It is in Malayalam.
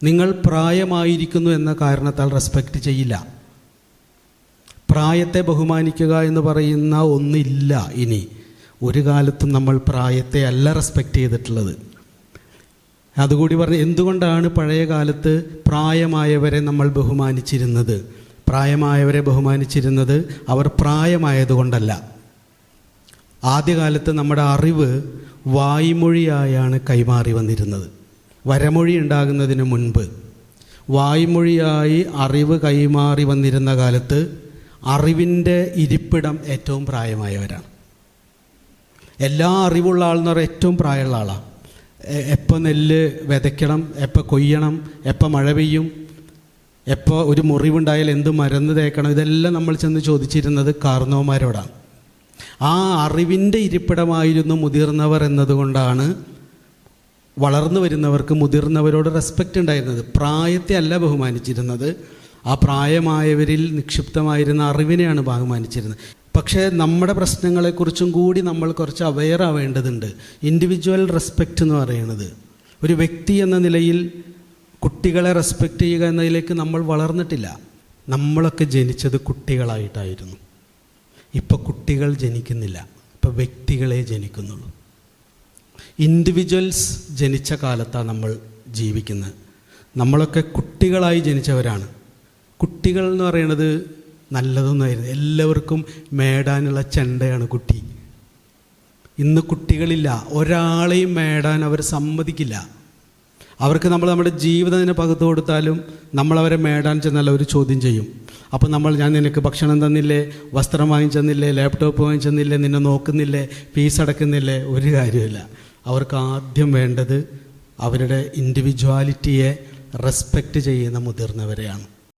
നിങ്ങൾ പ്രായമായിരിക്കുന്നു എന്ന കാരണത്താൽ റെസ്പെക്റ്റ് ചെയ്യില്ല. പ്രായത്തെ ബഹുമാനിക്കുക എന്ന് പറയുന്ന ഒന്നില്ല. ഇനി ഒരു കാലത്തും നമ്മൾ പ്രായത്തെ അല്ല റെസ്പെക്റ്റ് ചെയ്തിട്ടുള്ളത്. അതുകൂടി പറഞ്ഞ്, എന്തുകൊണ്ടാണ് പഴയ കാലത്ത് പ്രായമായവരെ നമ്മൾ ബഹുമാനിച്ചിരുന്നത്? പ്രായമായവരെ ബഹുമാനിച്ചിരുന്നത് അവർ പ്രായമായതുകൊണ്ടല്ല. ആദ്യകാലത്ത് നമ്മുടെ അറിവ് വായ്മൊഴിയായാണ് കൈമാറി വന്നിരുന്നത്. വരമൊഴി ഉണ്ടാകുന്നതിന് മുൻപ് വായ്മൊഴിയായി അറിവ് കൈമാറി വന്നിരുന്ന കാലത്ത് അറിവിൻ്റെ ഇരിപ്പിടം ഏറ്റവും പ്രായമായവരാണ്. എല്ലാ അറിവുള്ള ആളെന്ന് പറഞ്ഞാൽ ഏറ്റവും പ്രായമുള്ള ആളാണ്. എപ്പോൾ നെല്ല് വിതയ്ക്കണം, എപ്പോൾ കൊയ്യണം, എപ്പോൾ മഴ പെയ്യും, എപ്പോൾ ഒരു മുറിവുണ്ടായാൽ എന്ത് മരുന്ന് തേക്കണം, ഇതെല്ലാം നമ്മൾ ചെന്ന് ചോദിച്ചിരുന്നത് കാർന്നോമാരോടാണ്. ആ അറിവിൻ്റെ ഇരിപ്പിടമായിരുന്നു മുതിർന്നവർ എന്നതുകൊണ്ടാണ് വളർന്നു വരുന്നവർക്ക് മുതിർന്നവരോട് റെസ്പെക്റ്റ് ഉണ്ടായിരുന്നത്. പ്രായത്തെ അല്ല ബഹുമാനിച്ചിരുന്നത്, ആ പ്രായമായവരിൽ നിക്ഷിപ്തമായിരുന്ന അറിവിനെയാണ് ബഹുമാനിച്ചിരുന്നത്. പക്ഷേ നമ്മുടെ പ്രശ്നങ്ങളെക്കുറിച്ചും കൂടി നമ്മൾ കുറച്ച് അവെയർ ആവേണ്ടതുണ്ട്. ഇൻഡിവിജ്വൽ റെസ്പെക്റ്റ് എന്ന് പറയുന്നത്, ഒരു വ്യക്തി എന്ന നിലയിൽ കുട്ടികളെ റെസ്പെക്റ്റ് ചെയ്യുക എന്നതിലേക്ക് നമ്മൾ വളർന്നിട്ടില്ല. നമ്മളൊക്കെ ജനിച്ചത് കുട്ടികളായിട്ടായിരുന്നു. ഇപ്പോൾ കുട്ടികൾ ജനിക്കുന്നില്ല, ഇപ്പോൾ വ്യക്തികളെ ജനിക്കുന്നുള്ളൂ. ഇൻഡിവിജ്വൽസ് ജനിച്ച കാലത്താണ് നമ്മൾ ജീവിക്കുന്നത്. നമ്മളൊക്കെ കുട്ടികളായി ജനിച്ചവരാണ്. കുട്ടികൾ എന്ന് പറയുന്നത് നല്ലതൊന്നായിരുന്നു. എല്ലാവർക്കും മേടാനുള്ള ചെണ്ടയാണ് കുട്ടി. ഇന്ന് കുട്ടികളില്ല. ഒരാളെയും മേടാൻ അവർ സമ്മതിക്കില്ല. അവർക്ക് നമ്മൾ നമ്മുടെ ജീവിതത്തിന് പകുത്തു കൊടുത്താലും നമ്മളവരെ മേടാൻ ചെന്നാൽ അവർ ചോദ്യം ചെയ്യും. അപ്പോൾ ഞാൻ നിനക്ക് ഭക്ഷണം തന്നില്ലേ, വസ്ത്രം വാങ്ങിച്ചെന്നില്ലേ, ലാപ്ടോപ്പ് വാങ്ങിച്ചെന്നില്ലേ, നിന്നെ നോക്കുന്നില്ലേ, ഫീസ് അടക്കുന്നില്ലേ? ഒരു കാര്യമില്ല. അവർക്ക് ആദ്യം വേണ്ടത് അവരുടെ ഇൻഡിവിജ്വാലിറ്റിയെ റെസ്പെക്റ്റ് ചെയ്യുന്ന മുതിർന്നവരെയാണ്.